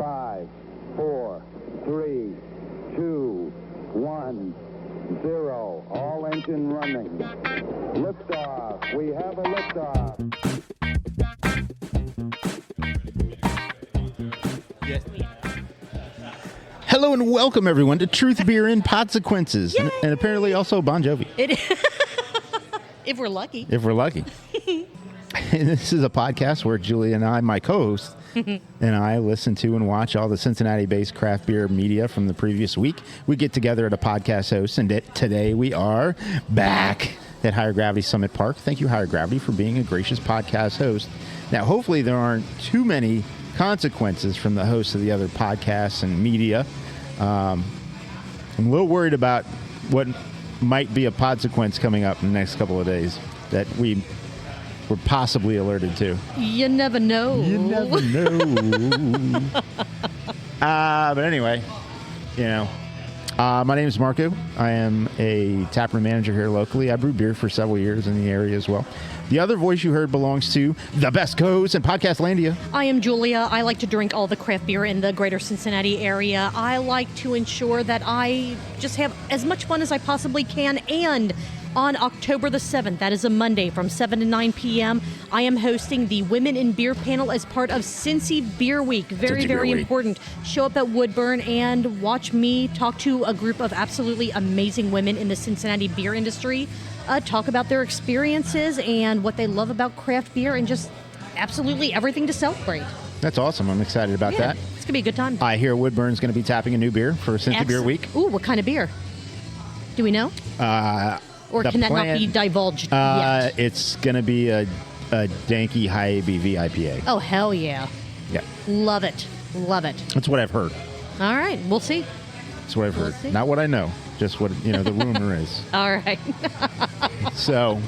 5, 4, 3, 2, 1, 0. All engine running. Liftoff. We have a liftoff. Hello and welcome, everyone, to Truth, Beer, and Podsequences. And apparently also Bon Jovi. If we're lucky. If we're lucky. And this is a podcast where Julia and I, my co-host, and I listen to and watch all the Cincinnati-based craft beer media from the previous week. We get together at a podcast host, and today we are back at Higher Gravity Summit Park. Thank you, Higher Gravity, for being a gracious podcast host. Now, hopefully there aren't too many consequences from the hosts of the other podcasts and media. I'm a little worried about what might be a podsequence coming up in the next couple of days that we were possibly alerted to. You never know. You never know. But anyway, you know, my name is Marco. I am a taproom manager here locally. I brew beer for several years in the area as well. The other voice you heard belongs to the best co-host in Podcastlandia. I am Julia. I like to drink all the craft beer in the greater Cincinnati area. I like to ensure that I just have as much fun as I possibly can. And on October the 7th, that is a Monday, from 7 to 9 p.m., I am hosting the Women in Beer panel as part of Cincy Beer Week. Very, very important. Show up at Woodburn and watch me talk to a group of absolutely amazing women in the Cincinnati beer industry. Talk about their experiences and what they love about craft beer and just absolutely everything to celebrate. That's awesome. I'm excited about that. It's going to be a good time. I hear Woodburn's going to be tapping a new beer for Cincy Beer Week. Ooh, what kind of beer? Do we know? Or can that not be divulged yet? It's going to be a danky high ABV IPA. Oh, hell yeah. Yeah. Love it. Love it. That's what I've heard. All right. We'll see. That's what I've heard. Not what I know. Just what, the rumor is. All right. So,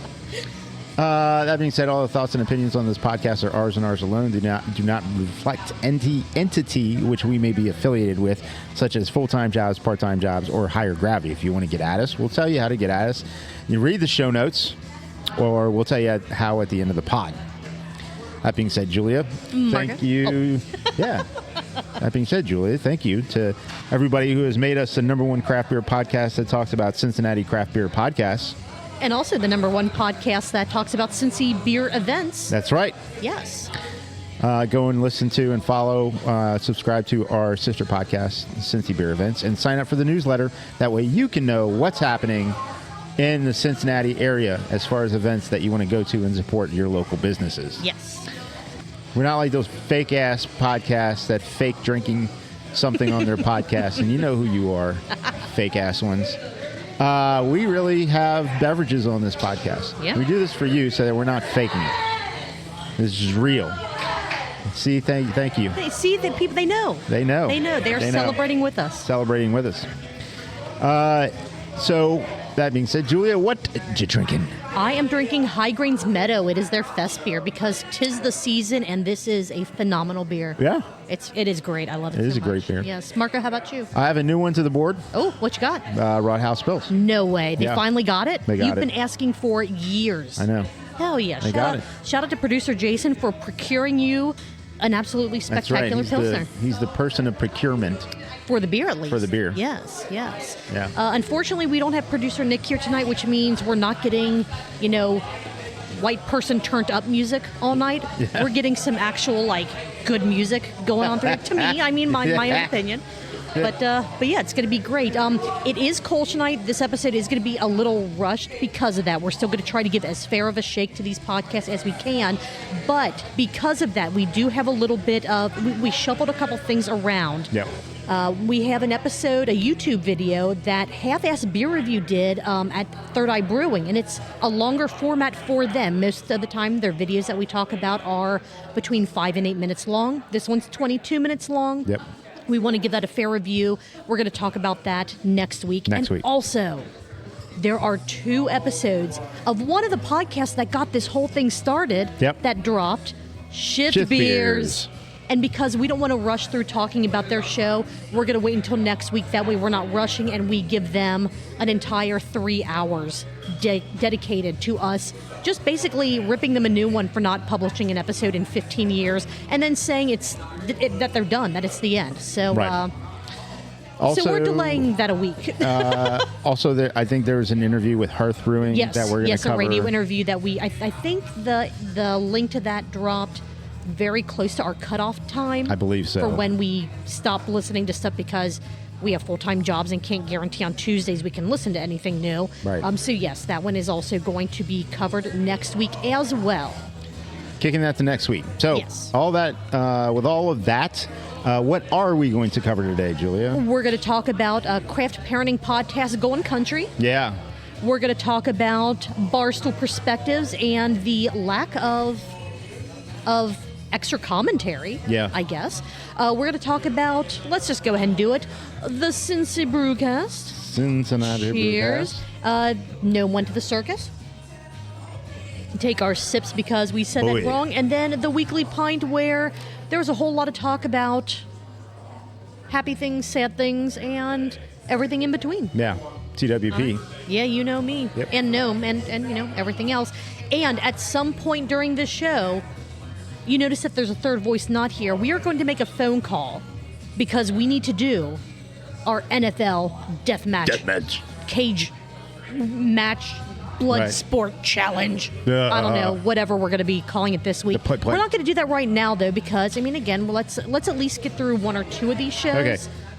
that being said, all the thoughts and opinions on this podcast are ours and ours alone. Do not reflect any entity which we may be affiliated with, such as full-time jobs, part-time jobs, or Higher Gravity. If you want to get at us, we'll tell you how to get at us. You read the show notes, or we'll tell you how at the end of the pod. That being said, Julia, thank you. Yeah. That being said, Julia, thank you to everybody who has made us the #1 craft beer podcast that talks about Cincinnati craft beer podcasts. And also the #1 podcast that talks about Cincy Beer events. That's right. Yes. Go and listen to and follow, subscribe to our sister podcast, Cincy Beer Events, and sign up for the newsletter. That way you can know what's happening in the Cincinnati area as far as events that you want to go to and support your local businesses. Yes. We're not like those fake-ass podcasts that fake drinking something on their podcast, and you know who you are, fake-ass ones. We really have beverages on this podcast. Yeah. We do this for you so that we're not faking it. This is real. See, thank you. They see that people, they know. They know. They know. They're celebrating with us. Celebrating with us. So, that being said, Julia, what you drinking? I am drinking High Grains Meadow. It is their fest beer because 'tis the season, and this is a phenomenal beer. Yeah. It is great. I love it. It is so a great much. beer. Yes. Marco, how about you? I have a new one to the board. Oh, what you got? Rod House Bills. No way. They Yeah. finally got it? They got You've it. been asking for years. I know. Hell yeah. They got it. Shout out to producer Jason for procuring you an absolutely That's right. spectacular Pilsner. He's the person of procurement. For the beer, at least. For the beer. Yes, yes. Yeah. Unfortunately, we don't have producer Nick here tonight, which means we're not getting, white person turned up music all night. Yeah. We're getting some actual, good music going on through. To me, I mean, my own opinion. But yeah, it's going to be great. It is cold tonight. This episode is going to be a little rushed because of that. We're still going to try to give as fair of a shake to these podcasts as we can. But because of that, we do have a little bit of, we shuffled a couple things around. Yeah. We have an episode, a YouTube video that Half-Ass Beer Review did at Third Eye Brewing, and it's a longer format for them. Most of the time, their videos that we talk about are between 5 and 8 minutes long. This one's 22 minutes long. Yep. We want to give that a fair review. We're going to talk about that next week. Next week. Also, there are 2 episodes of one of the podcasts that got this whole thing started that dropped, Shift Beers. And because we don't want to rush through talking about their show, we're going to wait until next week. That way we're not rushing, and we give them an entire 3 hours dedicated to us, just basically ripping them a new one for not publishing an episode in 15 years, and then saying that they're done, that it's the end. So, Right. Also, so we're delaying that a week. Also, I think there was an interview with Hearth Brewing that we're going to cover. A radio interview that I think the link to that dropped very close to our cutoff time. I believe so. For when we stop listening to stuff, because we have full-time jobs and can't guarantee on Tuesdays we can listen to anything new. Right. So yes, that one is also going to be covered next week as well. Kicking that to next week. So yes. All that, with all of that, what are we going to cover today, Julia? We're going to talk about craft parenting podcast Going Country. Yeah. We're going to talk about Barstool perspectives and the lack of extra commentary, I guess. We're going to talk about, let's just go ahead and do it, the Cincy Brewcast. Cincinnati Cheers. Brewcast. Gnome went to the circus. Take our sips because we said that wrong. And then the weekly pint, where there was a whole lot of talk about happy things, sad things, and everything in between. Yeah. TWP. Yeah, you know me. Yep. And Gnome and everything else. And at some point during the show, you notice that there's a third voice not here. We are going to make a phone call because we need to do our NFL Deathmatch. Cage match. Blood sport challenge. I don't know, whatever we're going to be calling it this week. We're not going to do that right now, though, because, again, let's at least get through one or two of these shows. Okay.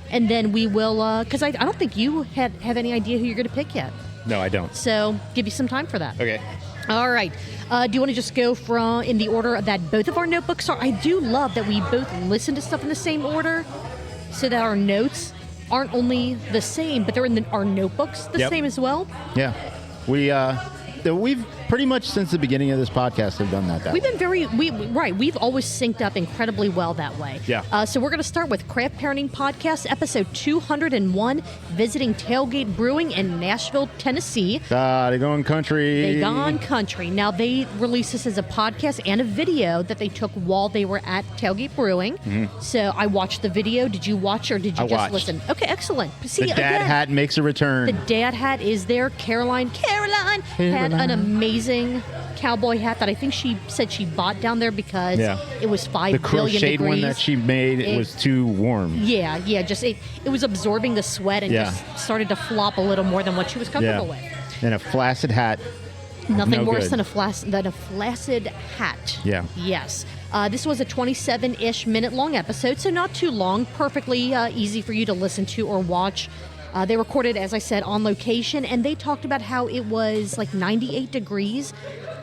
And then we will, because I don't think you have any idea who you're going to pick yet. No, I don't. So give you some time for that. Okay. All right. Do you want to just go in the order that both of our notebooks are? I do love that we both listen to stuff in the same order so that our notes aren't only the same, but they're in our notebooks the same as well. Yeah. We've pretty much since the beginning of this podcast have done that. We've been we've always synced up incredibly well that way. Yeah. So we're going to start with Craft Parenting Podcast, episode 201, visiting Tailgate Brewing in Nashville, Tennessee. They going country. They gone country. Now, they released this as a podcast and a video that they took while they were at Tailgate Brewing. Mm-hmm. So I watched the video. Did you watch or did you just listen? Okay, excellent. See, the dad hat makes a return. The dad hat is there. Caroline had an amazing cowboy hat that I think she said she bought down there because it was 5 billion degrees. The crocheted one that she made, it was too warm. Yeah, just it was absorbing the sweat and just started to flop a little more than what she was comfortable with. And a flaccid hat. Nothing worse than a flaccid hat. Yeah. Yes. This was a 27-ish minute long episode, so not too long. Perfectly easy for you to listen to or watch. They recorded, as I said, on location, and they talked about how it was like 98 degrees,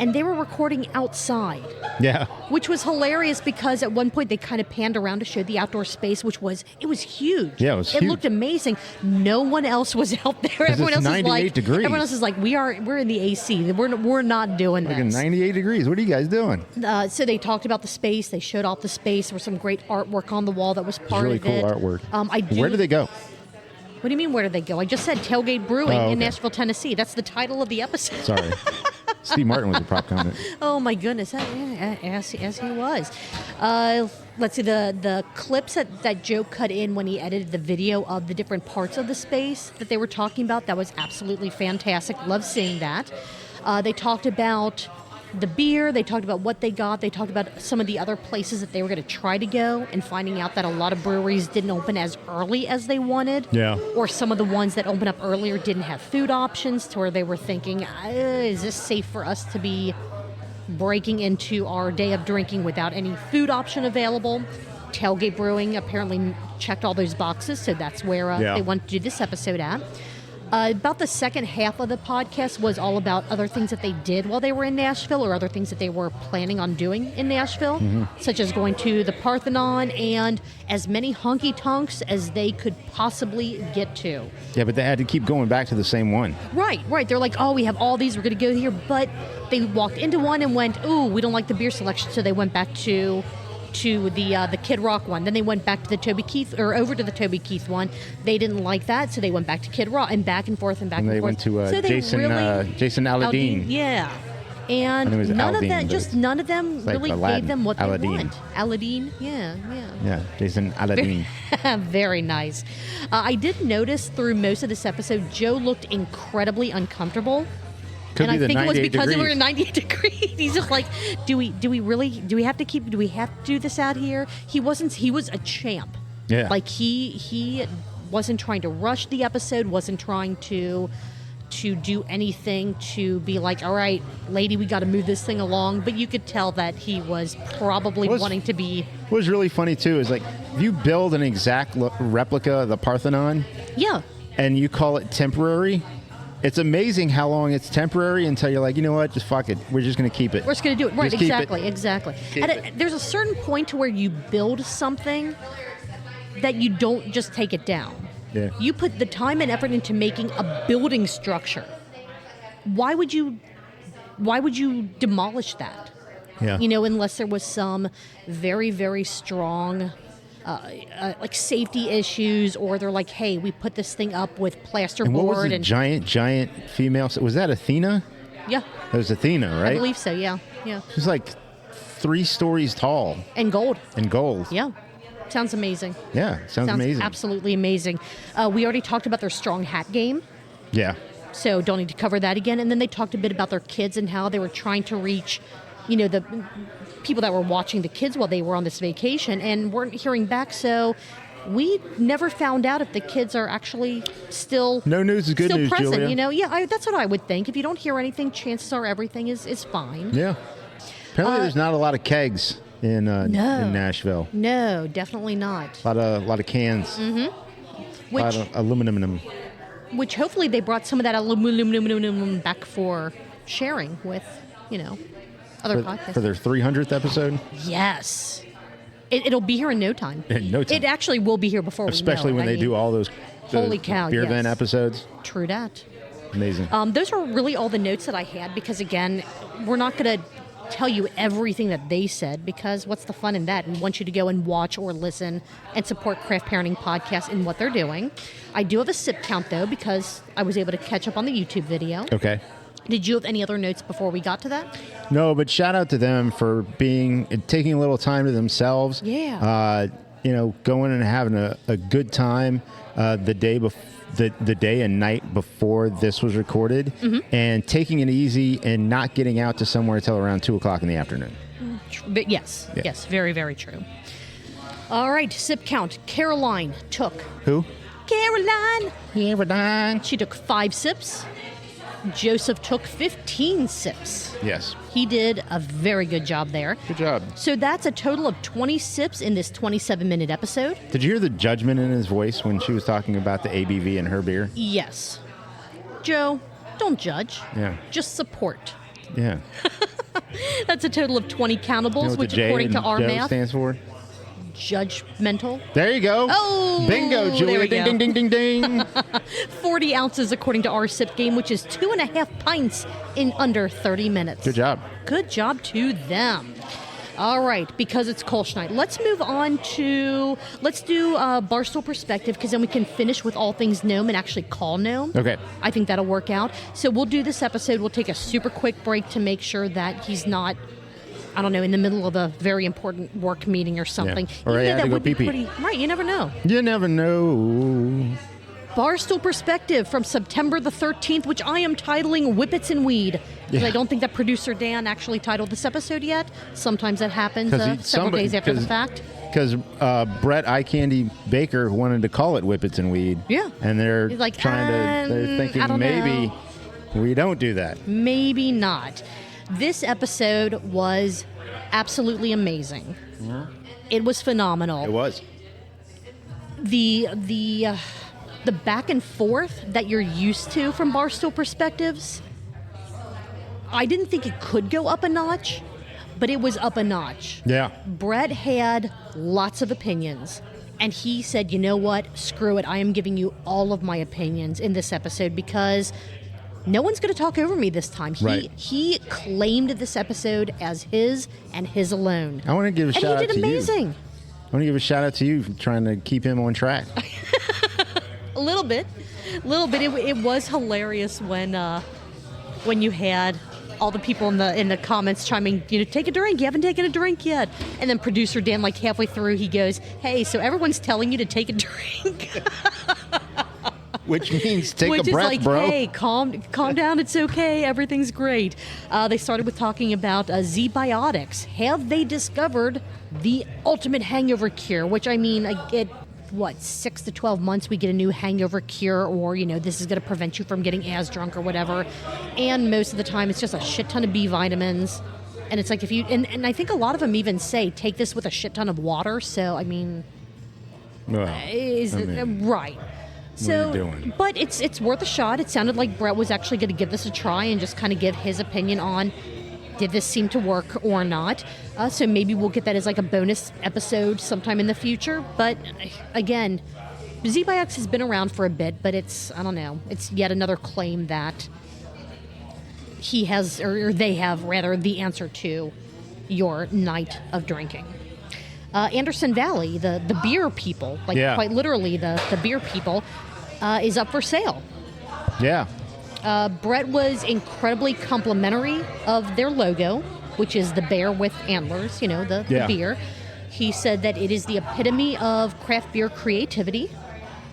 and they were recording outside. Yeah. Which was hilarious because at one point they kind of panned around to show the outdoor space, it was huge. Yeah, it looked amazing. No one else was out there. Everyone else 98 degrees. Everyone else is like, we're in the AC. We're not doing this. 98 degrees. What are you guys doing? So they talked about the space. They showed off the space. There was some great artwork on the wall that was part of it. Really cool artwork. Where did they go? What do you mean, where did they go? I just said Tailgate Brewing in Nashville, Tennessee. That's the title of the episode. Sorry. Steve Martin was a prop comment. Oh, my goodness. As he was. Let's see, the clips that Joe cut in when he edited the video of the different parts of the space that they were talking about, that was absolutely fantastic. Love seeing that. They talked about the beer. They talked about what they got. They talked about some of the other places that they were going to try to go and finding out that a lot of breweries didn't open as early as they wanted. Yeah. Or some of the ones that opened up earlier didn't have food options, to where they were thinking, is this safe for us to be breaking into our day of drinking without any food option available? Tailgate Brewing apparently checked all those boxes, so that's where they wanted to do this episode at. About the second half of the podcast was all about other things that they did while they were in Nashville, or other things that they were planning on doing in Nashville, such as going to the Parthenon and as many honky-tonks as they could possibly get to. Yeah, but they had to keep going back to the same one. Right. They're like, oh, we have all these, we're going to go here. But they walked into one and went, ooh, we don't like the beer selection, so they went back to the Kid Rock one. Then they went back to the Toby Keith, or over to the Toby Keith one. They didn't like that, so they went back to Kid Rock, and back and forth and back and forth. And they went to so Jason Aldean. Yeah. And it was none Aldine, of them, but just none of them like really Aladdin. gave them what Aladdin. they want. Aladdin, yeah. Yeah, Jason Aladdin. Very nice. I did notice through most of this episode, Joe looked incredibly uncomfortable. Could And be I the think it was 98 because we were degrees. 98 degrees. He's just like, do we have to do this out here? He was a champ. Yeah. Like he wasn't trying to rush the episode, wasn't trying to do anything to be like, all right, lady, we got to move this thing along. But you could tell that he was probably wanting to be. What was really funny too is like if you build an exact replica of the Parthenon, Yeah. and you call it temporary, it's amazing how long it's temporary until you're like, you know what, just fuck it, we're just going to keep it. We're just going to do it. Right, Just keep it. exactly. Keep And it. there's a certain point to where you build something that you don't just take it down. Yeah. You put the time and effort into making a building structure. Why would you demolish that? Yeah. You know, unless there was some very, very strong like safety issues, or they're like, hey, we put this thing up with plasterboard. And what was the giant female? Was that Athena? Yeah, That was Athena, right? I believe so. Yeah. She was like 3 stories tall And gold. in gold. Yeah. Sounds amazing. Yeah, sounds amazing. Absolutely amazing. We already talked about their strong hat game, Yeah. so don't need to cover that again. And then they talked a bit about their kids and how they were trying to reach, you know, the people that were watching the kids while they were on this vacation and weren't hearing back. So we never found out if the kids are actually still No news is good still news, present. Julia. You know, yeah, that's what I would think. If you don't hear anything, chances are everything is fine. Yeah. Apparently, there's not a lot of kegs in Nashville. No, definitely not. A lot of cans. Mm-hmm. A lot of aluminum. Which hopefully they brought some of that aluminum back for sharing with, you know, other podcasts. For their 300th episode. Yes. It'll be here in no time. In no time. It actually will be here before Especially we know. when they do all those Holy cow, beer yes. van episodes. True that. Amazing. Those are really all the notes that I had because, again, we're not going to tell you everything that they said because what's the fun in that? We want you to go and watch or listen and support Craft Parenting Podcast in what they're doing. I do have a sip count, though, because I was able to catch up on the YouTube video. Okay. Did you have any other notes before we got to that? No, but shout out to them for taking a little time to themselves. Yeah. Going and having a good time the day and night before this was recorded, and taking it easy and not getting out to somewhere until around 2:00 in the afternoon. But yes, Yeah. yes, very, very true. All right, sip count. Caroline took. Who? Caroline. Caroline. She took 5 sips. Joseph took 15 sips. Yes. He did a very good job there. Good job. So that's a total of 20 sips in this 27-minute episode. Did you hear the judgment in his voice when she was talking about the ABV in her beer? Yes. Joe, don't judge. Yeah. Just support. Yeah. That's a total of 20 countables, You know what which the J according in to our Joe math, stands for? judgmental. There you go. Oh, bingo, there Julia. we Ding, go. ding, ding, ding, ding. 40 ounces according to our sip game, which is 2.5 pints in under 30 minutes. Good job. Good job to them. All right, because it's Kolsch night, let's move on to, let's do Barstool Perspective, because then we can finish with all things Gnome and actually call Gnome. Okay. I think that'll work out. So we'll do this episode. We'll take a super quick break to make sure that he's not, I don't know, in the middle of a very important work meeting or something. Or Even he though had that to go would be pee-pee. Right, you never know. You never know. Barstool Perspective from September the 13th, which I am titling Whippets and Weed. Because Yeah. I don't think that producer Dan actually titled this episode yet. Sometimes that happens 'Cause several days after the fact. Because Brett Eye Candy Baker wanted to call it Whippets and Weed. Yeah. And they're He's like, they're I thinking don't maybe know. we don't do that. Maybe not. This episode was absolutely amazing. It was phenomenal. It was. The back and forth that you're used to from Barstool Perspectives, I didn't think it could go up a notch, but it was up a notch. Yeah. Brett had lots of opinions, and he said, you know what, screw it, I am giving you all of my opinions in this episode because no one's going to talk over me this time. Right. He claimed this episode as his and his alone. I want to give a And shout out he did to amazing. you. I want to give a shout out to you for trying to keep him on track. A little bit. It was hilarious when you had all the people in the comments chiming, take a drink. You haven't taken a drink yet. And then producer Dan, like halfway through, he goes, "Hey, so everyone's telling you to take a drink." Which means take Which a breath, is like, bro. Hey, calm down. It's okay. Everything's great. They started with talking about Z-Biotics. Have they discovered the ultimate hangover cure? Which, I mean, I get, 6 to 12 months we get a new hangover cure, or, this is going to prevent you from getting as drunk or whatever. And most of the time, it's just a shit ton of B vitamins. And it's like if you, and I think a lot of them even say, take this with a shit ton of water. So, I mean, right. So, what are you doing? But it's worth a shot. It sounded like Brett was actually going to give this a try and just kind of give his opinion on did this seem to work or not. So maybe we'll get that as like a bonus episode sometime in the future. But again, Z-Biotics has been around for a bit, but it's yet another claim that he has, or they have rather, the answer to your night of drinking. Anderson Valley, the beer people, quite literally the beer people, is up for sale. Yeah. Brett was incredibly complimentary of their logo, which is the bear with antlers, the beer. He said that it is the epitome of craft beer creativity,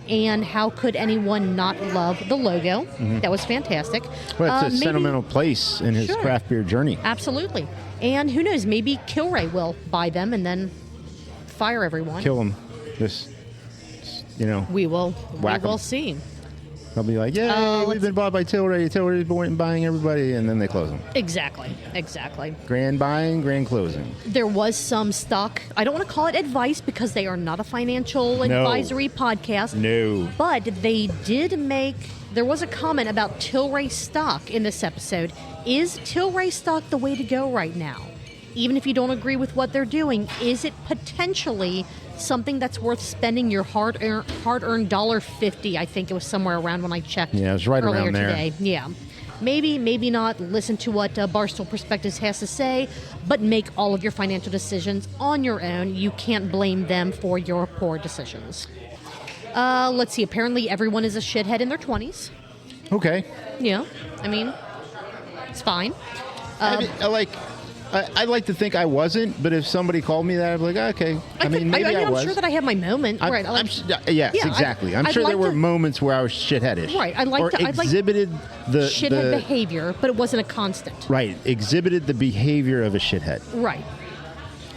and how could anyone not love the logo? Mm-hmm. That was fantastic. Well, it's a sentimental place in his craft beer journey. Absolutely. And who knows, maybe Kilray will buy them and then fire everyone. Kill them. We will see. They'll be like, we've been bought by Tilray. Tilray's buying everybody, and then they close them. Exactly. Grand buying, grand closing. There was some stock. I don't want to call it advice because they are not a financial advisory podcast. No. But they did there was a comment about Tilray stock in this episode. Is Tilray stock the way to go right now? Even if you don't agree with what they're doing, is it potentially something that's worth spending your hard-earned $1.50? I think it was somewhere around when I checked. Yeah, it was right earlier around there. Today. Yeah. Maybe not listen to what Barstool Perspectives has to say, but make all of your financial decisions on your own. You can't blame them for your poor decisions. Let's see. Apparently, everyone is a shithead in their 20s. Okay. Yeah. I mean, it's fine. I like to think I wasn't, but if somebody called me that, I'd be like, okay. Maybe I was. I'm sure that I have my moment. Right. Yes, exactly. I'm sure there were moments where I was shitheadish. Right. Exhibited the shithead behavior, but it wasn't a constant. Right. Exhibited the behavior of a shithead. Right.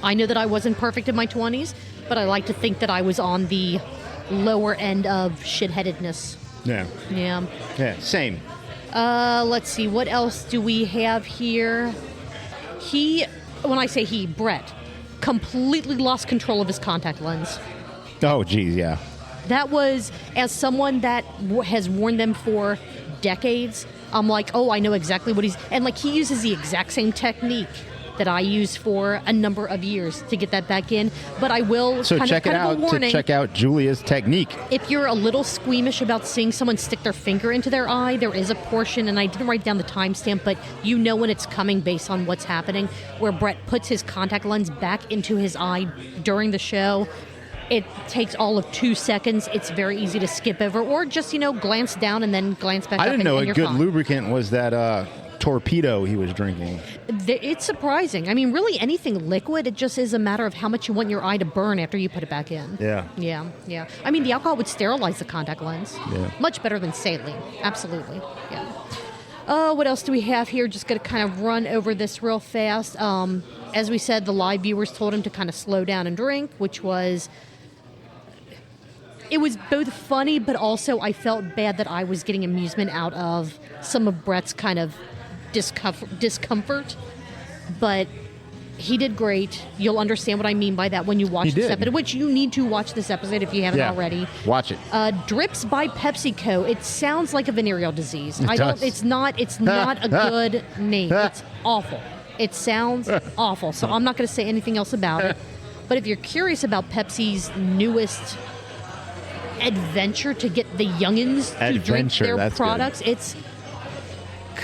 I know that I wasn't perfect in my 20s, but I like to think that I was on the lower end of shitheadedness. Yeah. Yeah. Yeah. Same. Let's see. What else do we have here? When I say Brett, completely lost control of his contact lens. Oh, geez, yeah. That was, as someone that has worn them for decades, I'm like, I know exactly what and he uses the exact same technique that I used for a number of years to get that back in. But I will check out Julia's technique. If you're a little squeamish about seeing someone stick their finger into their eye, there is a portion, and I didn't write down the timestamp, but you know when it's coming based on what's happening, where Brett puts his contact lens back into his eye during the show. It takes all of 2 seconds. It's very easy to skip over, or just, glance down and then glance back up. I didn't know a good fine. lubricant was that torpedo he was drinking. It's surprising. I mean, really anything liquid, it just is a matter of how much you want your eye to burn after you put it back in. Yeah. I mean, the alcohol would sterilize the contact lens. Yeah. Much better than saline. Absolutely. Yeah. What else do we have here? Just going to kind of run over this real fast. As we said, the live viewers told him to kind of slow down and drink, which was... It was both funny, but also I felt bad that I was getting amusement out of some of Brett's kind of discomfort. But he did great. You'll understand what I mean by that when you watch this episode, which you need to watch this episode if you haven't already. Watch it. Drips by PepsiCo. It sounds like a venereal disease. It's not a good name. It's awful. It sounds awful. So I'm not going to say anything else about it. But if you're curious about Pepsi's newest adventure to get the youngins to drink their products, it's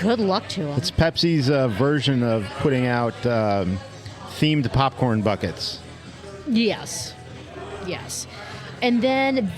good luck to them. It's Pepsi's version of putting out themed popcorn buckets. Yes. And then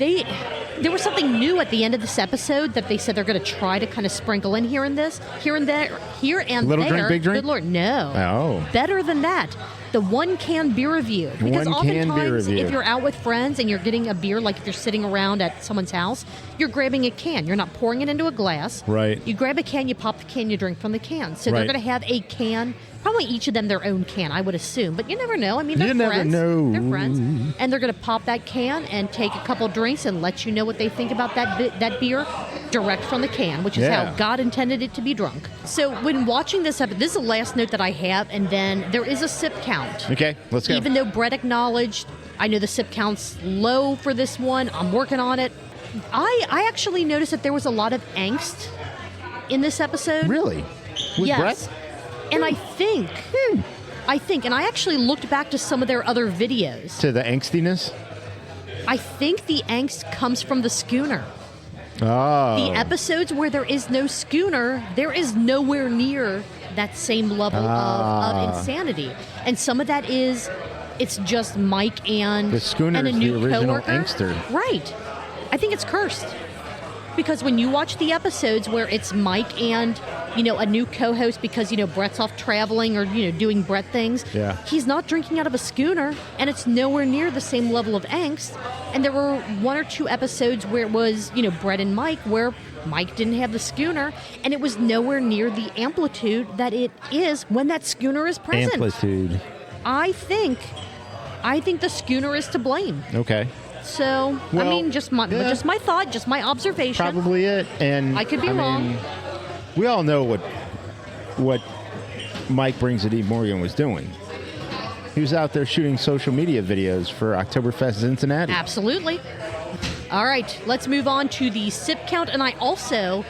there was something new at the end of this episode that they said they're going to try to kind of sprinkle in here and there. Little drink, big drink? Good Lord, no. Oh. Better than that. The one-can beer review. Because oftentimes, if you're out with friends and you're getting a beer, like if you're sitting around at someone's house, you're grabbing a can. You're not pouring it into a glass. Right. You grab a can, you pop the can, you drink from the can. So they're going to have a can, probably each of them their own can, I would assume. But you never know. I mean, they're friends. They're friends. And they're going to pop that can and take a couple drinks and let you know what they think about that beer direct from the can, which is how God intended it to be drunk. So when watching this episode, this is the last note that I have, and then there is a sip count. Okay, let's go. Even though Brett acknowledged, I know the sip count's low for this one. I'm working on it. I actually noticed that there was a lot of angst in this episode. Really? With yes. Brett? And I think, and I actually looked back to some of their other videos. To the angstiness? I think the angst comes from the schooner. Oh. The episodes where there is no schooner, there is nowhere near that same level of insanity. And some of that is, it's just Mike and the schooner and a is new the original coworker. angster. Right. I think it's cursed. Because when you watch the episodes where it's Mike and, a new co-host because, Brett's off traveling or, doing Brett things, he's not drinking out of a schooner, and it's nowhere near the same level of angst. And there were one or two episodes where it was, Brett and Mike, where Mike didn't have the schooner, and it was nowhere near the amplitude that it is when that schooner is present. Amplitude. I think the schooner is to blame. Okay. So, well, just my thought, just my observation. Probably it. And I could be wrong. We all know what Mike Brings It E. Morgan was doing. He was out there shooting social media videos for Oktoberfest Cincinnati. Absolutely. All right, let's move on to the sip count. And I also,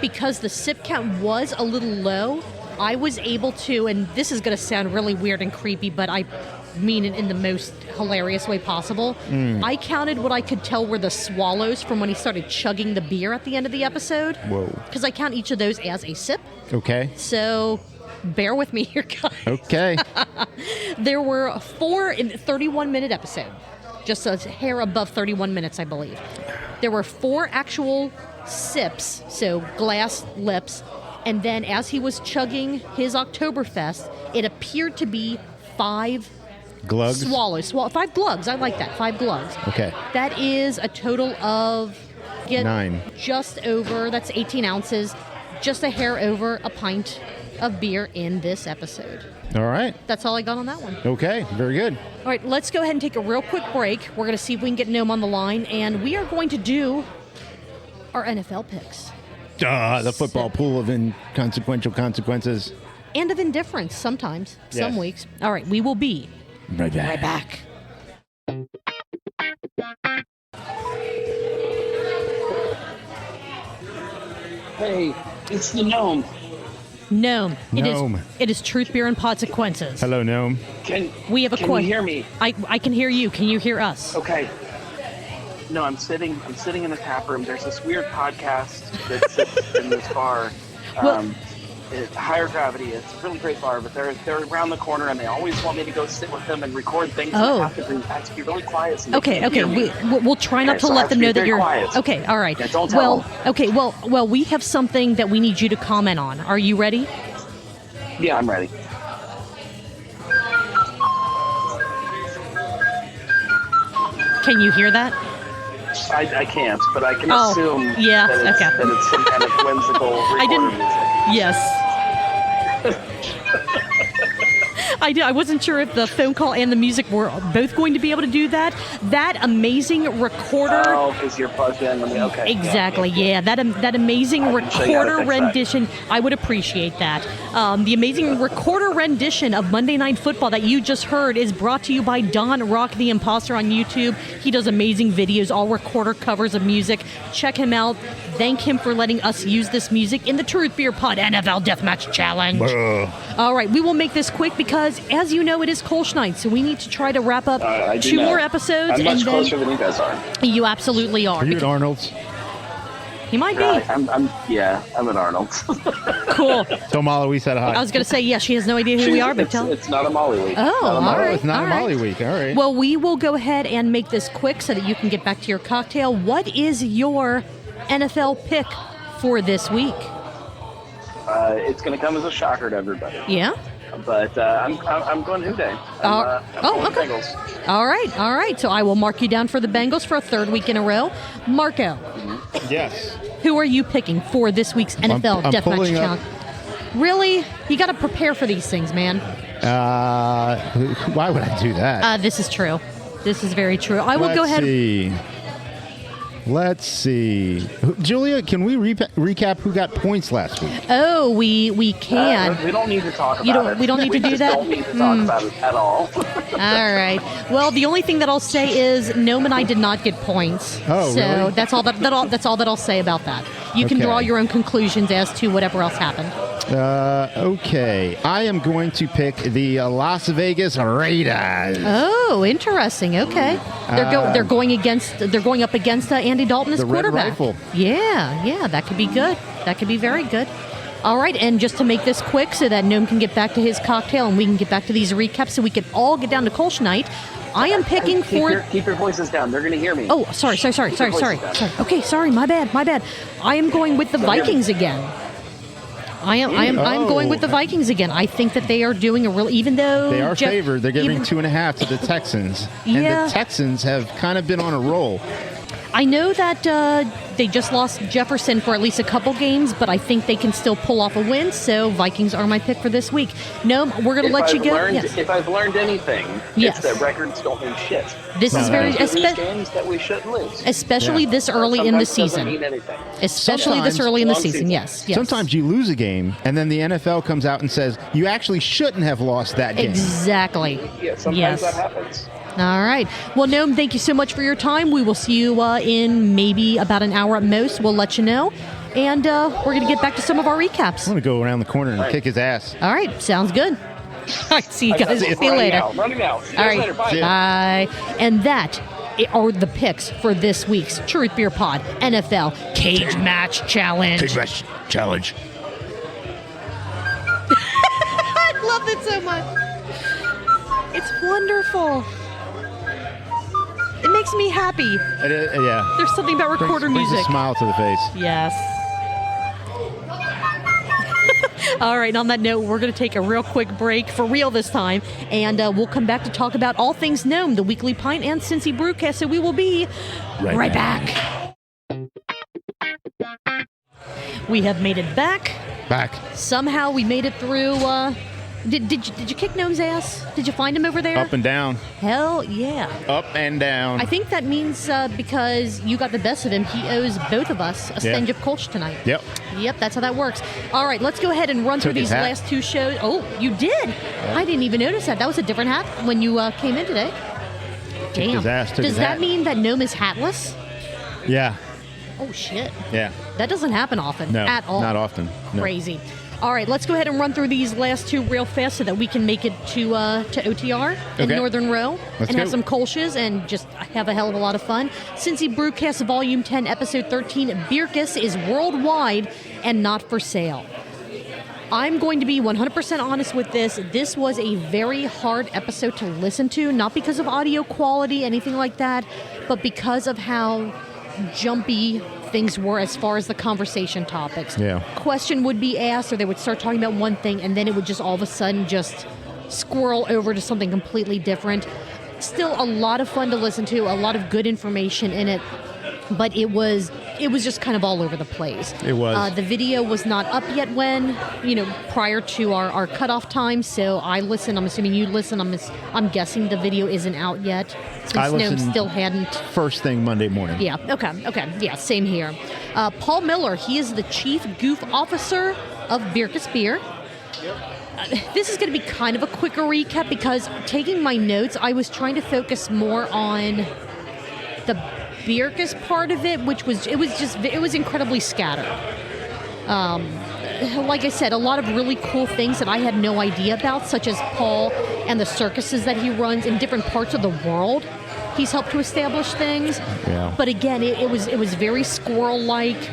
because the sip count was a little low, I was able to, and this is going to sound really weird and creepy, but I mean it in the most hilarious way possible. I counted what I could tell were the swallows from when he started chugging the beer at the end of the episode. Whoa. Because I count each of those as a sip. Okay. So bear with me here, guys. Okay. There were 4 in the 31-minute episode. Just a hair above 31 minutes, I believe. There were 4 actual sips, so glass lips, and then as he was chugging his Oktoberfest, it appeared to be 5 glugs? Swallows. 5 glugs. I like that. 5 glugs. Okay. That is a total of 9. Just over, that's 18 ounces, just a hair over a pint of beer in this episode. All right. That's all I got on that one. Okay, very good. All right, let's go ahead and take a real quick break. We're going to see if we can get Gnome on the line, and we are going to do our NFL picks. The football pool of inconsequential consequences. And of indifference sometimes, some Yes. weeks. All right, we will be right back. Right back. Hey, it's the Gnome. Gnome. Gnome. It is truth, beer, and consequences. Hello, Gnome. We have a Can question. you hear me? I can hear you. Can you hear us? Okay. No, I'm sitting in the tap room. There's this weird podcast that sits in this bar. It's Higher Gravity. It's a really great bar, but they're around the corner, and they always want me to go sit with them and record things. Oh. I have to be really quiet. So they Okay. can't hear me. We'll try not to so I let have them to be know that very you're quiet. okay. All right. Yeah, don't tell them. Okay. Well, we have something that we need you to comment on. Are you ready? Yeah, I'm ready. Can you hear that? I can't, but I can Oh, assume yeah, that it's some kind of whimsical recorder music. Yes. I wasn't sure if the phone call and the music were both going to be able to do that. That amazing recorder. Oh, because you're plugged in. Okay. Exactly. Yeah. That amazing recorder rendition. I would appreciate that. The amazing recorder rendition of Monday Night Football that you just heard is brought to you by Don Rock the Imposter on YouTube. He does amazing videos, all recorder covers of music. Check him out. Thank him for letting us use this music in the Truth Beer Pod NFL Deathmatch Challenge. All right, we will make this quick because, as you know, it is Kolsch night, so we need to try to wrap up 2 more episodes. I'm much closer than you guys are. You absolutely are. Are you at Arnold's? He might be. I'm at Arnold's. Cool. So Molly, we said hi. I was going to say, yeah, she has no idea who we are, but tell. It's not a Molly week. Oh, all right. It's not all a right. Molly week. All right. Well, we will go ahead and make this quick so that you can get back to your cocktail. What is your NFL pick for this week? It's going to come as a shocker to everybody. Yeah? But I'm going Who Day. I'm going okay. Bengals. All right. So I will mark you down for the Bengals for a third week in a row. Marco, Yes. who are you picking for this week's NFL I'm Deathmatch pulling up- Challenge? Really? You got to prepare for these things, man. Why would I do that? This is true. This is very true. I will go ahead. Let's see. Julia, can we recap who got points last week? Oh, we can. We don't need to talk about it. We don't need to do just that? don't need to talk about it at all. All right. Well, the only thing that I'll say is Gnome and I did not get points. Oh, so really? that's all that I'll say about that. You can Okay. draw your own conclusions as to whatever else happened. Okay. I am going to pick the Las Vegas Raiders. Oh, interesting. Okay. They're going up against Andy Dalton as The Red quarterback. Rifle. Yeah, that could be good. That could be very good. All right, and just to make this quick so that Gnome can get back to his cocktail and we can get back to these recaps so we can all get down to Kolsch night, I am picking for... Keep your voices down. They're going to hear me. Oh, sorry. Okay, sorry, my bad. I am going with the Vikings again. I'm going with the Vikings again. I think that they are doing a real, even though They are favored. They're giving 2.5 to the Texans. Yeah. And the Texans have kind of been on a roll. I know that they just lost Jefferson for at least a couple games, but I think they can still pull off a win. So Vikings are my pick for this week. No, we're going to let you go. Yes. If I've learned anything, Yes. it's that records don't mean shit. This is very, These games that we shouldn't lose. especially this early in the Sometimes doesn't season. mean anything. Especially this Sometimes- early in the Long season. season. Yes. Sometimes you lose a game, and then the NFL comes out and says, you actually shouldn't have lost that game. Exactly. Yeah, sometimes Yes. that happens. All right. Well, Gnome, thank you so much for your time. We will see you in maybe about an hour at most. We'll let you know. And we're going to get back to some of our recaps. I'm going to go around the corner and kick his ass. All right. Sounds good. All right. See you guys. See you later. Running out. See you All guys right. later. Bye. Bye. And that are the picks for this week's Truth Beer Pod NFL Cage Match Challenge. Match challenge. I love it so much. It's wonderful. It makes me happy. Yeah. There's something about recorder Brings music. a smile to the face. Yes. All right, on that note, we're going to take a real quick break, for real this time, and we'll come back to talk about all things Gnome, the weekly Pint, and Cincy Brewcast, so we will be right back. We have made it back. Somehow we made it through... Did you kick Gnome's ass? Did you find him over there? Up and down. Hell yeah. Up and down. I think that means because you got the best of him, he owes both of us a stench of Kolsch tonight. Yep. Yep, that's how that works. All right, let's go ahead and run through Took his these hat. last two shows. Oh, you did? Yeah. I didn't even notice that. That was a different hat when you came in today. Damn. his ass, took Does his that hat. mean that Gnome is hatless? Yeah. Oh, shit. Yeah. That doesn't happen often No. at all. Not often. No. Crazy. All right, let's go ahead and run through these last two real fast so that we can make it to OTR in Okay. Northern Row Let's and have go. some Kolsches and just have a hell of a lot of fun. Cincy Brewcast Volume 10, Episode 13, Bircus is worldwide and not for sale. I'm going to be 100% honest with this. This was a very hard episode to listen to, not because of audio quality, anything like that, but because of how jumpy things were as far as the conversation topics. Yeah. Question would be asked, or they would start talking about one thing, and then it would just all of a sudden just squirrel over to something completely different. Still a lot of fun to listen to, a lot of good information in it, but it was just kind of all over the place. It was. The video was not up yet prior to our cutoff time, so I listened. I'm assuming you listen. I'm guessing the video isn't out yet, I since Gnome listened still hadn't. First thing Monday morning. Yeah, okay. Yeah, same here. Paul Miller, he is the Chief Goof Officer of Bircus Beer. This is going to be kind of a quicker recap because taking my notes, I was trying to focus more on the Bircus part of it, which was it was incredibly scattered. Like I said, a lot of really cool things that I had no idea about, such as Paul and the circuses that he runs in different parts of the world. He's helped to establish things. Yeah. But again, it was very squirrel-like.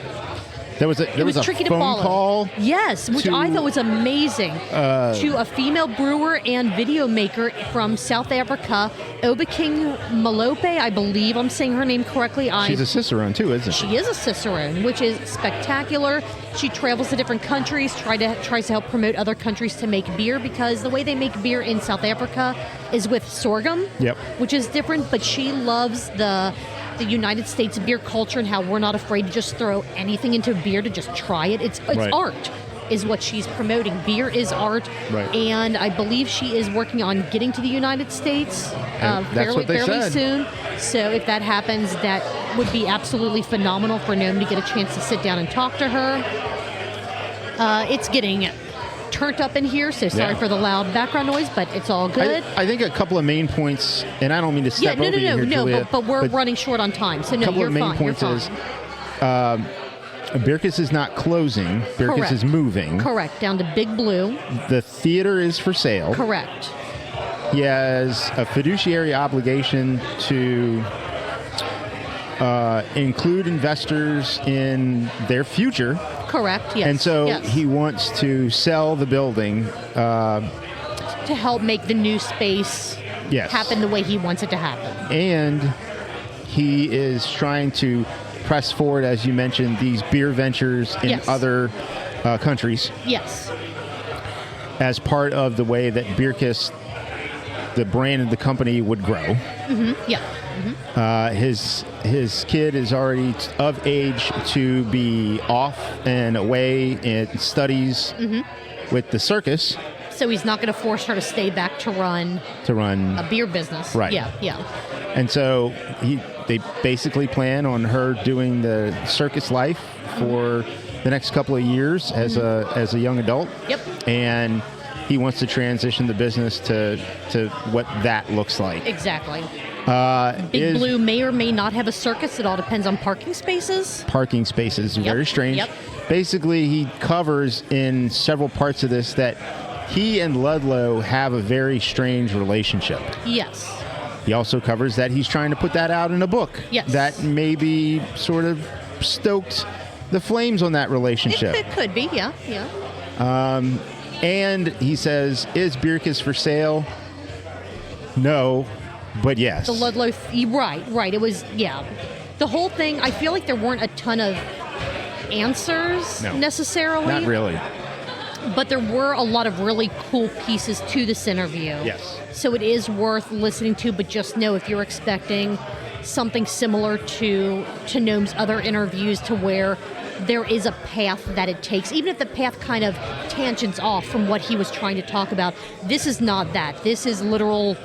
There was a tricky to phone follow. call. Yes, which I thought was amazing. To a female brewer and video maker from South Africa, Obeking Malope, I believe I'm saying her name correctly. She's a Cicerone too, isn't she? She is a Cicerone, which is spectacular. She travels to different countries, tries to help promote other countries to make beer, because the way they make beer in South Africa is with sorghum, which is different, but she loves the United States beer culture and how we're not afraid to just throw anything into beer to just try it. It's art is what she's promoting. Beer is art, and I believe she is working on getting to the United States fairly soon. So if that happens, that would be absolutely phenomenal for Gnome to get a chance to sit down and talk to her. It's getting turned up in here, so sorry for the loud background noise, but it's all good. I think a couple of main points, and I don't mean to step over you here, Julia, but we're running short on time, so no, you're fine. A couple of main points is Bircus is not closing. Bircus is moving. Correct, down to Big Blue. The theater is for sale. Correct. He has a fiduciary obligation to include investors in their future. Correct, yes. And so he wants to sell the building. To help make the new space happen the way he wants it to happen. And he is trying to press forward, as you mentioned, these beer ventures in other countries. Yes. As part of the way that Bircus, the brand of the company, would grow. His kid is already of age to be off and away in studies with the circus. So he's not going to force her to stay back to run a beer business. Right. Yeah. And so they basically plan on her doing the circus life for the next couple of years as a young adult. Yep. And he wants to transition the business to what that looks like. Exactly. Big Blue may or may not have a circus. It all depends on parking spaces. Parking spaces, very strange. Yep. Basically, he covers in several parts of this that he and Ludlow have a very strange relationship. Yes. He also covers that he's trying to put that out in a book. Yes. That maybe sort of stoked the flames on that relationship. It could be, yeah. And he says, is Bircus for sale? No, but yes. The Ludlow, right. It was, the whole thing, I feel like there weren't a ton of answers necessarily. Not really. But there were a lot of really cool pieces to this interview. Yes. So it is worth listening to, but just know if you're expecting something similar to Gnome's other interviews, to where there is a path that it takes, even if the path kind of tangents off from what he was trying to talk about. This is not that. This is literal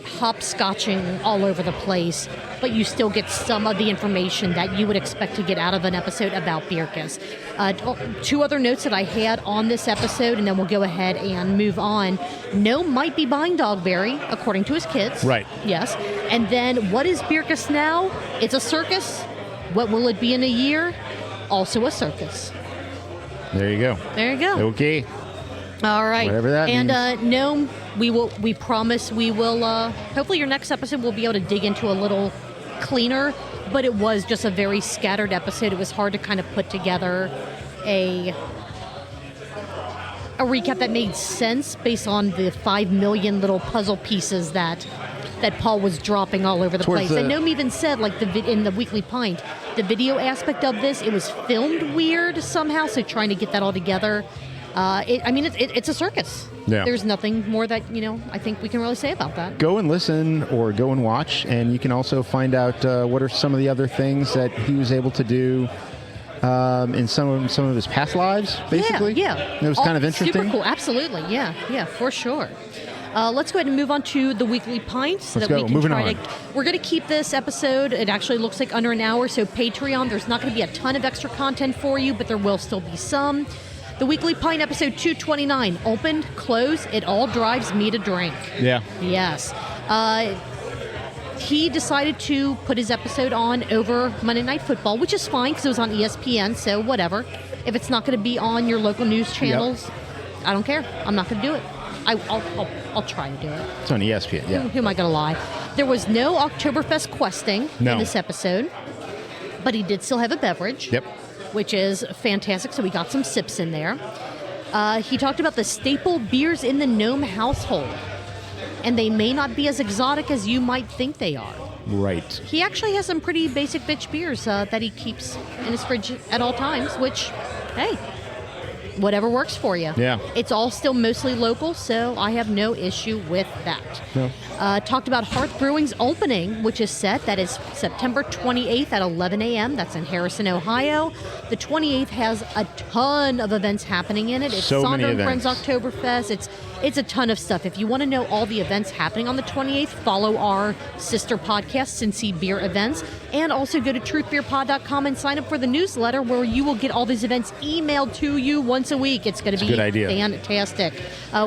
hopscotching all over the place, but you still get some of the information that you would expect to get out of an episode about Bircus. Two other notes that I had on this episode, and then we'll go ahead and move on. Gnome might be buying Dogberry, according to his kids. Right. Yes. And then, what is Bircus now? It's a circus. What will it be in a year? Also a circus. There you go. Okay. All right. Whatever that means. And Gnome, we promise we will, hopefully your next episode we'll be able to dig into a little cleaner, but it was just a very scattered episode. It was hard to kind of put together a recap that made sense based on the 5 million little puzzle pieces that Paul was dropping all over the place. And Gnome even said, like in the Weekly Pint, the video aspect of this, it was filmed weird somehow, so trying to get that all together, it's a circus. Yeah. There's nothing more that, I think we can really say about that. Go and listen or go and watch, and you can also find out what are some of the other things that he was able to do in some of his past lives, basically. Yeah. It was kind of interesting. Super cool. Absolutely. Yeah, for sure. Let's go ahead and move on to the Weekly Pint so that we can we're going to keep this episode, it actually looks like under an hour, so Patreon, there's not going to be a ton of extra content for you, but there will still be some. The Weekly Pint episode 229, opened, closed, it all drives me to drink. Yeah. Yes. He decided to put his episode on over Monday Night Football, which is fine because it was on ESPN, so whatever. If it's not going to be on your local news channels, I don't care. I'm not going to do it. I'll try to do it. It's on ESPN, yeah. Who am I going to lie? There was no Oktoberfest questing in this episode, but he did still have a beverage. Yep. which is fantastic. So we got some sips in there. He talked about the staple beers in the Gnome household, and they may not be as exotic as you might think they are. Right. He actually has some pretty basic bitch beers that he keeps in his fridge at all times, which, hey, whatever works for you. Yeah. It's all still mostly local, so I have no issue with that. No. Talked about Hearth Brewing's opening, which is set. That is September 28th at 11 a.m. That's in Harrison, Ohio. The 28th has a ton of events happening in it. It's So many Sonder and events. Friends Oktoberfest. It's a ton of stuff. If you want to know all the events happening on the 28th, follow our sister podcast, Cincy Beer Events, and also go to truthbeerpod.com and sign up for the newsletter where you will get all these events emailed to you once a week. It's going to be a good idea. fantastic.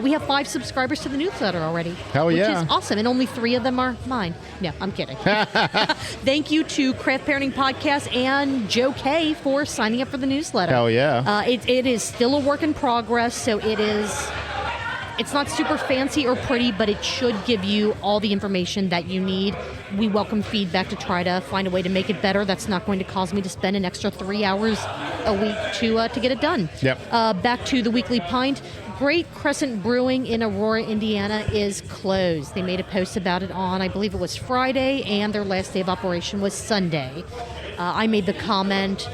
We have 5 subscribers to the newsletter already. Hell yeah. Which is awesome, and only 3 of them are mine. No, I'm kidding. Thank you to Craft Parenting Podcast and Joe K for signing up for the newsletter. Hell yeah. It is still a work in progress, so it's not super fancy or pretty, but it should give you all the information that you need. We welcome feedback to try to find a way to make it better. That's not going to cause me to spend an extra 3 hours a week to get it done. Yep. Back to the weekly pint. Great Crescent Brewing in Aurora, Indiana is closed. They made a post about it on, I believe it was Friday, and their last day of operation was Sunday. I made the comment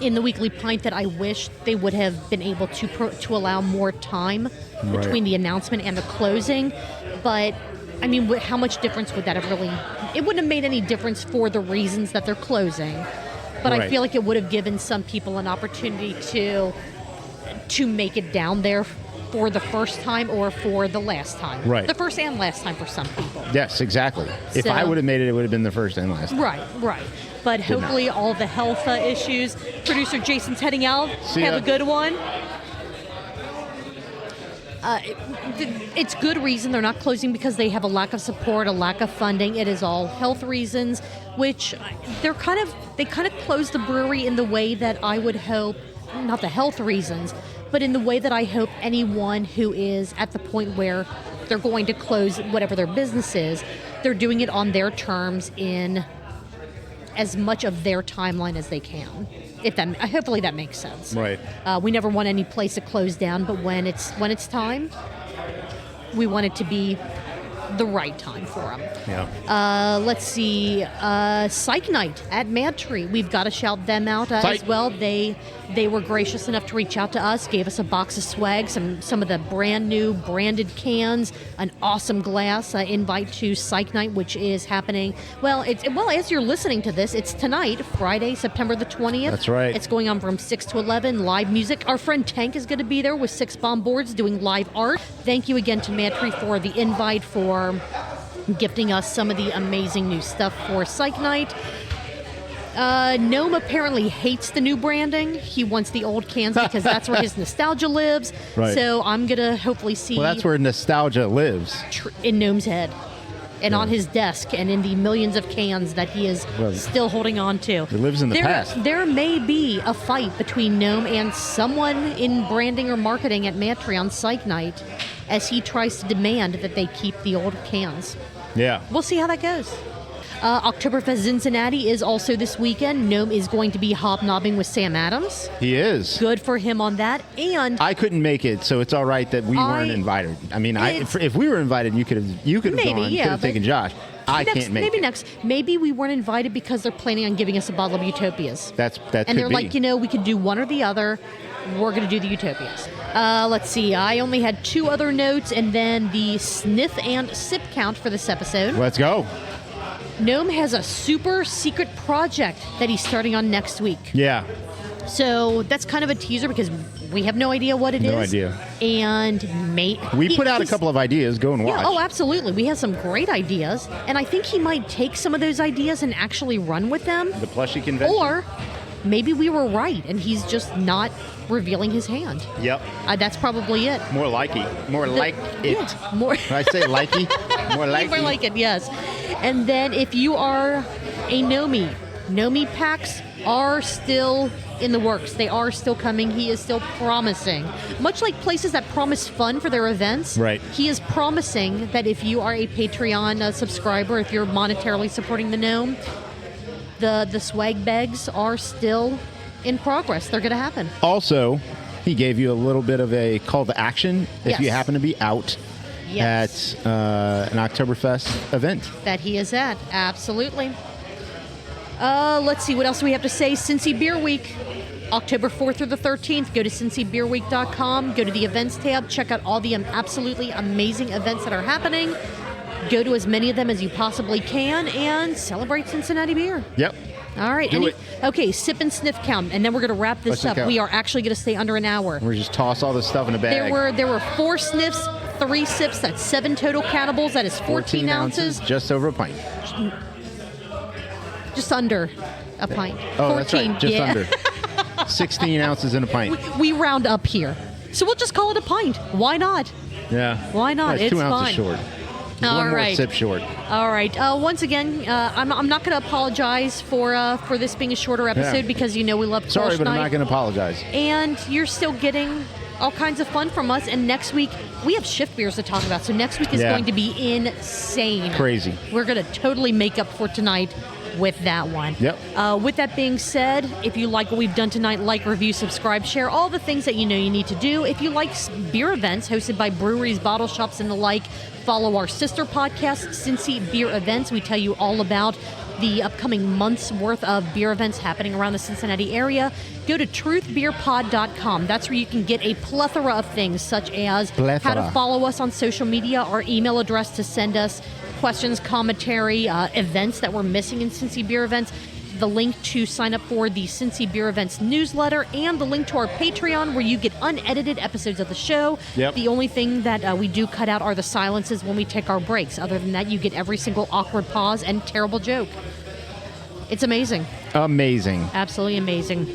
in the weekly pint that I wish they would have been able to allow more time between the announcement and the closing. But, I mean, how much difference would that have really... It wouldn't have made any difference for the reasons that they're closing. But I feel like it would have given some people an opportunity to make it down there for the first time or for the last time. Right. The first and last time for some people. Yes, exactly. If I would have made it, it would have been the first and last. Right. But hopefully all the health issues. Producer Jason's heading out. Have a good one. It's good reason they're not closing because they have a lack of support, a lack of funding. It is all health reasons, which they kind of closed the brewery in the way that I would hope, not the health reasons, but in the way that I hope anyone who is at the point where they're going to close whatever their business is, they're doing it on their terms in as much of their timeline as they can. Hopefully that makes sense. Right. We never want any place to close down, but when it's time, we want it to be the right time for them. Yeah. Let's see. Psych Night at Mad Tree. We've got to shout them out as well. They were gracious enough to reach out to us, gave us a box of swag, some of the brand new branded cans, an awesome glass. Invite to Psych Night, which is happening. Well, as you're listening to this, it's tonight, Friday, September the 20th. That's right. It's going on from 6 to 11. Live music. Our friend Tank is going to be there with 6 bomb boards doing live art. Thank you again to Mad Tree for the invite, for gifting us some of the amazing new stuff for Psych Night. Gnome apparently hates the new branding. He wants the old cans because that's where his nostalgia lives. Right. So I'm going to hopefully see... Well, that's where nostalgia lives. In Gnome's head. And on his desk and in the millions of cans that he is still holding on to. It lives in the past. There may be a fight between Gnome and someone in branding or marketing at Mantry on Psych Night as he tries to demand that they keep the old cans. Yeah. We'll see how that goes. Oktoberfest Cincinnati is also this weekend. Gnome is going to be hobnobbing with Sam Adams. He is. Good for him on that. And I couldn't make it, so it's all right that we weren't invited. I mean, if we were invited, you could have gone. You could have taken Josh. I can't make it. Maybe we weren't invited because they're planning on giving us a bottle of Utopias. And they're like, we could do one or the other. We're going to do the Utopias. Let's see. I only had 2 other notes, and then the sniff and sip count for this episode. Let's go. Gnome has a super secret project that he's starting on next week. Yeah. So that's kind of a teaser because we have no idea what it is. No idea. And we put out a couple of ideas. Go and watch. Yeah, absolutely. We have some great ideas. And I think he might take some of those ideas and actually run with them. The plushie convention. Or maybe we were right and he's just not revealing his hand. Yep. That's probably it. More likey. More like it. Yeah, more. Did I say likey? More likey. More like it, yes. And then if you are a Gnome packs are still in the works. They are still coming. He is still promising. Much like places that promise fun for their events, right. He is promising that if you are a Patreon subscriber, if you're monetarily supporting the Gnome, the swag bags are still in progress. They're going to happen. Also, he gave you a little bit of a call to action if you Yes. happen to be out Yes. at an Oktoberfest event. That he is at. Absolutely. Let's see. What else do we have to say? Cincy Beer Week. October 4th through the 13th. Go to cincybeerweek.com. Go to the events tab. Check out all the absolutely amazing events that are happening. Go to as many of them as you possibly can and celebrate Cincinnati beer. Yep. All right. Do it. Okay, sip and sniff count, and then we're going to wrap this Let's up. go. We are actually going to stay under an hour. We're just toss all this stuff in a bag. There were 4 sniffs, 3 sips. That's 7 total countables. That is 14 ounces. Just over a pint. Just under a pint. Oh, that's right. Just yeah. under. 16 ounces in a pint. We round up here. So we'll just call it a pint. Why not? Yeah. Why not? That's It's 2 ounces fine. short. All One more right. sip short. All right. Once again, I'm not going to apologize for this being a shorter episode Yeah. because we love Sorry, Kolsch but I'm Night. not going to apologize. And you're still getting all kinds of fun from us. And next week, we have shift beers to talk about. So next week is Yeah. going to be insane. Crazy. We're going to totally make up for tonight with that one. Yep. With that being said, if you like what we've done tonight, like, review, subscribe, share, all the things that you need to do. If you like beer events hosted by breweries, bottle shops, and the like, follow our sister podcast, Cincy Beer Events. We tell you all about the upcoming month's worth of beer events happening around the Cincinnati area. Go to truthbeerpod.com. That's where you can get a plethora of things, such as how to follow us on social media, our email address to send us questions, commentary, events that we're missing in Cincy Beer Events, the link to sign up for the Cincy Beer Events newsletter, and the link to our Patreon where you get unedited episodes of the show. Yep. The only thing that we do cut out are the silences when we take our breaks. Other than that, you get every single awkward pause and terrible joke. It's amazing. Amazing. Absolutely amazing.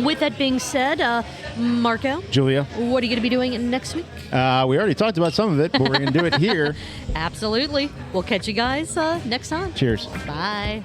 With that being said, Marco, Julia, what are you going to be doing next week? we already talked about some of it, but we're going to do it here. Absolutely. We'll catch you guys next time. Cheers. Bye.